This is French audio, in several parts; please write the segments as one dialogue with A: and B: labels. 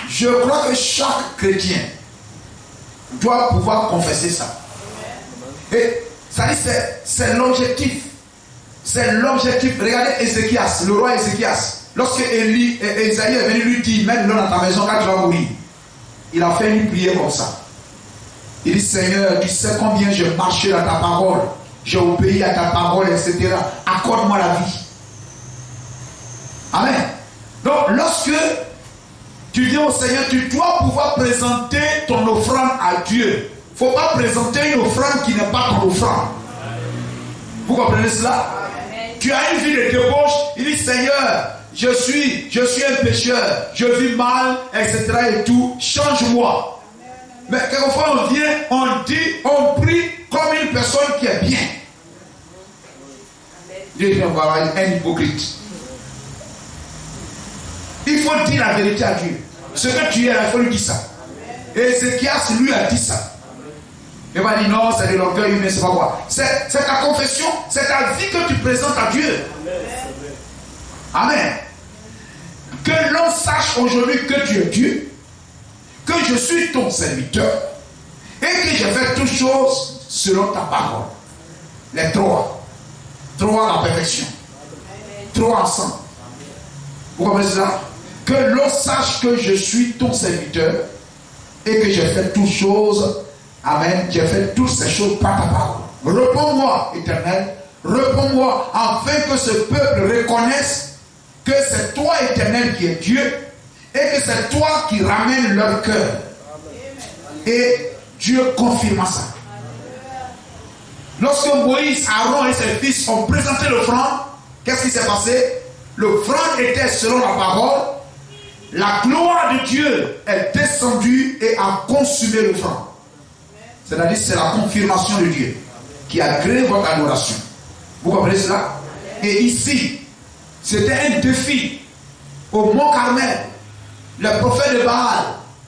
A: Je crois que chaque chrétien doit pouvoir confesser ça. Et ça dit, c'est l'objectif. C'est l'objectif. Regardez Ézéchias, le roi Ézéchias. Lorsque Isaïe est venu lui dire, mets-le dans ta maison quand tu vas mourir. Il a fait une prière comme ça. Il dit, Seigneur, tu sais combien j'ai marché dans ta parole. J'ai obéi à ta parole, etc. Accorde-moi la vie. Amen. Donc, lorsque tu viens au Seigneur, tu dois pouvoir présenter ton offrande à Dieu. Il ne faut pas présenter une offrande qui n'est pas ton offrande. Vous comprenez cela? Tu as une vie de débauche. Il dit, Seigneur, je suis un pécheur, je vis mal, etc. et tout. Change-moi. Mais quelquefois on vient, on prie comme une personne qui est bien. Dieu vient voir un hypocrite. Il faut dire la vérité à Dieu. Ce que tu es, il faut lui dire ça. Et Ézéchias lui a dit ça. Il va dire non, c'est de l'orgueil humain, c'est pas quoi. C'est ta confession, c'est ta vie que tu présentes à Dieu. Amen. Que l'on sache aujourd'hui que tu es Dieu, que je suis ton serviteur et que je fais toutes choses selon ta parole. Les trois. Trois la perfection. Trois ensemble. Vous comprenez cela? Que l'on sache que je suis ton serviteur et que je fais toutes choses. Amen. J'ai fait toutes ces choses par ta parole. Réponds-moi, Éternel. Réponds-moi afin que ce peuple reconnaisse que c'est toi, Éternel, qui es Dieu et que c'est toi qui ramènes leur cœur. Et Dieu confirma ça. Lorsque Moïse, Aaron et ses fils ont présenté l'offrande, qu'est-ce qui s'est passé? L'offrande était selon la parole. La gloire de Dieu est descendue et a consumé l'offrande. C'est-à-dire c'est la confirmation de Dieu qui a créé votre adoration. Vous comprenez cela? Et ici, c'était un défi. Au mont Carmel, les prophètes de Baal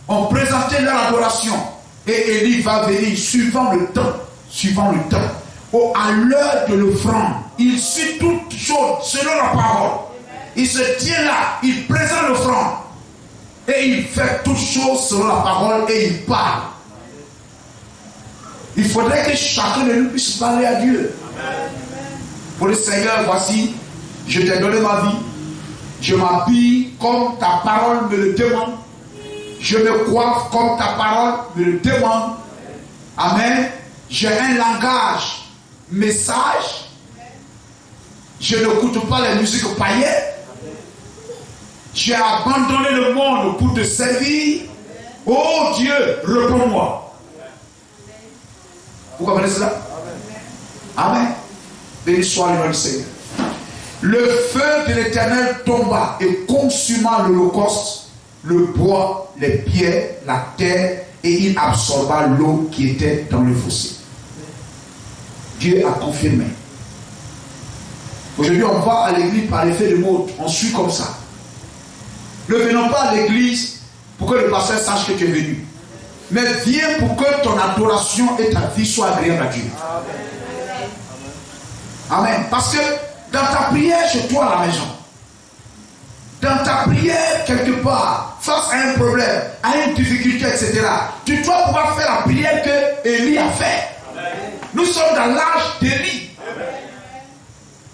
A: ont présenté leur adoration. Et Élie va venir suivant le temps. À l'heure de l'offrande, il suit toutes choses selon la parole. Il se tient là, il présente l'offrande. Et il fait toutes choses selon la parole et il parle. Il faudrait que chacun de nous puisse parler à Dieu. Pour le Seigneur, voici, je t'ai donné ma vie. Je m'habille comme ta parole me le demande. Je me coiffe comme ta parole me le demande. Amen. J'ai un langage, message. Je n'écoute pas les musiques païennes. J'ai abandonné le monde pour te servir. Oh Dieu, réponds-moi. Vous comprenez cela? Amen. Béni soit le nom du Seigneur. Le feu de l'Éternel tomba et consuma l'holocauste, le bois, les pierres, la terre, et il absorba l'eau qui était dans le fossé. Dieu a confirmé. Aujourd'hui, on va à l'église par l'effet de mode. On suit comme ça. Ne venons pas à l'église pour que le pasteur sache que tu es venu. Mais viens pour que ton adoration et ta vie soient agréables à Dieu. Amen. Parce que dans ta prière chez toi à la maison, dans ta prière quelque part, face à un problème, à une difficulté, etc., tu dois pouvoir faire la prière que Élie a fait. Nous sommes dans l'âge d'Élie.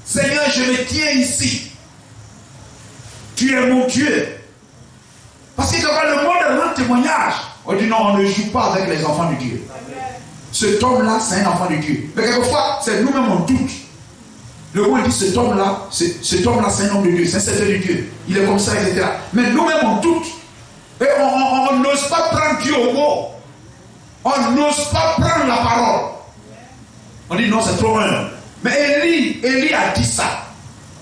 A: Seigneur, je me tiens ici. Tu es mon Dieu. Parce que quand le monde rend témoignage, on dit non, on ne joue pas avec les enfants de Dieu. Cet homme-là, c'est un enfant de Dieu. Mais quelquefois, c'est nous-mêmes on doute. Le roi dit cet homme-là, c'est un homme de Dieu, c'est un serviteur de Dieu. Il est comme ça, etc. Mais nous-mêmes on doute. Et on n'ose pas prendre Dieu au mot. On n'ose pas prendre la parole. On dit non, c'est trop humble. Mais Élie a dit ça.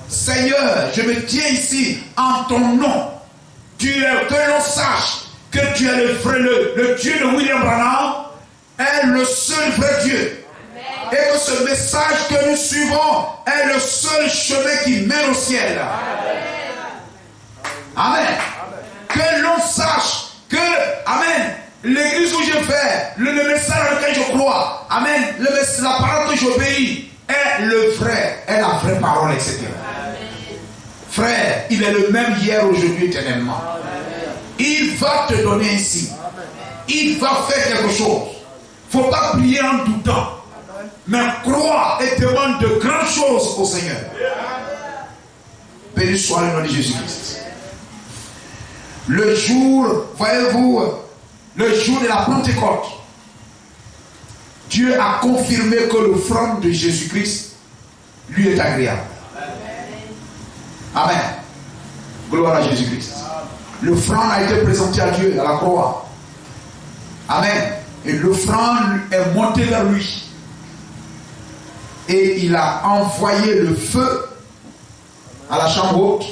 A: Seigneur, je me tiens ici en ton nom. Que l'on sache que tu es le Dieu de William Branham est le seul vrai Dieu. Amen. Et que ce message que nous suivons est le seul chemin qui mène au ciel. Amen. Amen. Que l'on sache que, amen, l'église où je vais, le message dans lequel je crois, amen, la parole que j'obéis est la vraie parole, etc. Amen. Frère, il est le même hier, aujourd'hui, éternellement. Amen. Il va te donner un signe. Il va faire quelque chose. Il ne faut pas prier en tout temps. Mais crois et demande de grandes choses au Seigneur. Béni soit le nom de Jésus-Christ. Le jour, voyez-vous, le jour de la Pentecôte, Dieu a confirmé que l'offrande de Jésus-Christ lui est agréable. Amen. Gloire à Jésus-Christ. L'offrande a été présentée à Dieu à la croix. Amen. Et l'offrande est montée vers lui. Et il a envoyé le feu à la chambre haute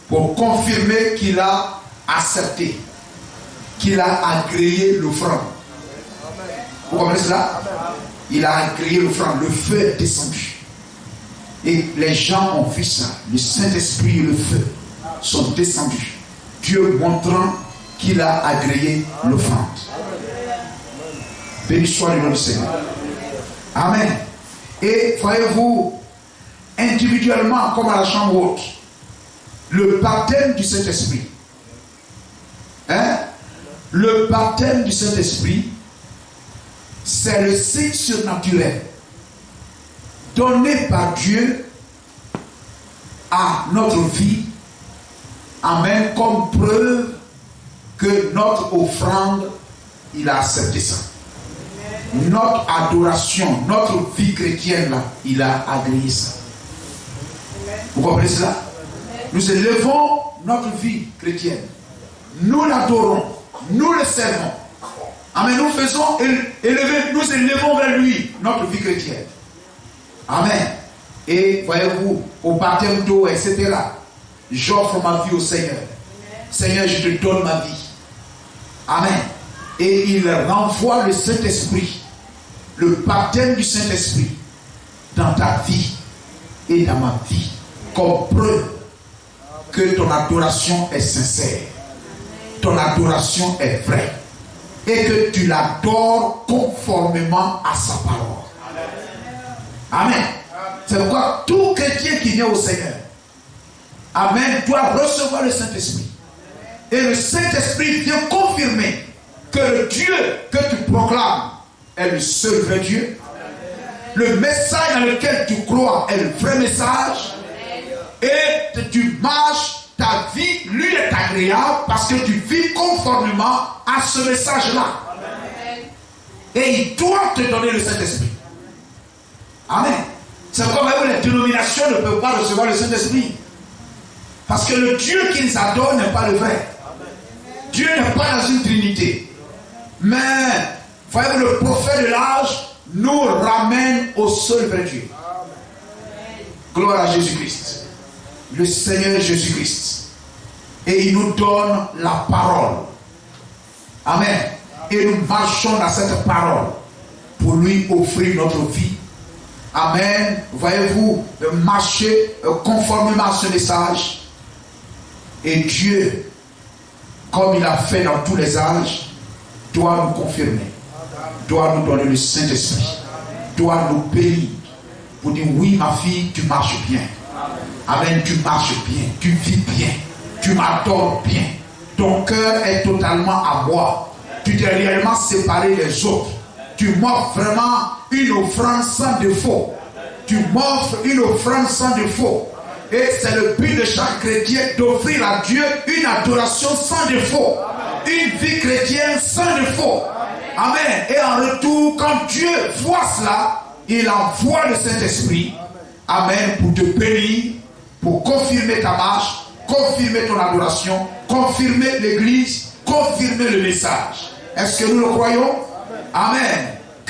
A: pour confirmer qu'il a accepté, qu'il a agréé l'offrande. Vous comprenez cela? Il a agréé l'offrande. Le feu est descendu. Et les gens ont vu ça. Le Saint-Esprit et le feu sont descendus. Dieu montrant qu'il a agréé l'offrande. Béni soit le nom du Seigneur. Amen. Et voyez-vous, individuellement comme à la chambre haute, le baptême du Saint-Esprit. Le baptême du Saint-Esprit, c'est le signe surnaturel donné par Dieu à notre vie. Amen. Comme preuve que notre offrande, il a accepté ça. Notre adoration, notre vie chrétienne, là, il a agréé ça. Vous comprenez cela? Nous élevons notre vie chrétienne. Nous l'adorons. Nous le servons. Amen. Nous faisons élever, nous élevons vers lui notre vie chrétienne. Amen. Et voyez-vous, au baptême d'eau, etc., j'offre ma vie au Seigneur. Seigneur, je te donne ma vie. Amen. Et il renvoie le Saint-Esprit, le baptême du Saint-Esprit, dans ta vie et dans ma vie, comme preuve que ton adoration est sincère, ton adoration est vraie, et que tu l'adores conformément à sa parole. Amen. C'est pourquoi tout chrétien qui vient au Seigneur, amen, doit recevoir le Saint-Esprit. Et le Saint-Esprit vient confirmer que le Dieu que tu proclames est le seul vrai Dieu. Le message dans lequel tu crois est le vrai message. Et tu marches, ta vie lui est agréable parce que tu vis conformément à ce message-là. Et il doit te donner le Saint-Esprit. Amen. C'est comme les dénominations ne peuvent pas recevoir le Saint-Esprit. Parce que le Dieu qu'ils adorent n'est pas le vrai. Dieu n'est pas dans une trinité. Mais, voyez-vous, le prophète de l'âge nous ramène au seul vrai Dieu. Gloire à Jésus-Christ. Le Seigneur Jésus-Christ. Et il nous donne la parole. Amen. Et nous marchons dans cette parole pour lui offrir notre vie. Amen. Voyez-vous, marcher conformément à ce message. Et Dieu, comme il a fait dans tous les âges, doit nous confirmer, doit nous donner le Saint-Esprit, doit nous bénir pour dire oui ma fille, tu marches bien. Amen, tu marches bien, tu vis bien, tu m'adores bien, ton cœur est totalement à moi, tu t'es réellement séparé des autres, tu m'offres vraiment une offrande sans défaut, tu m'offres une offrande sans défaut. Et c'est le but de chaque chrétien d'offrir à Dieu une adoration sans défaut. Une vie chrétienne sans défaut. Amen. Et en retour, quand Dieu voit cela, il envoie le Saint-Esprit. Amen. Pour te bénir, pour confirmer ta marche, confirmer ton adoration, confirmer l'église, confirmer le message. Est-ce que nous le croyons? Amen.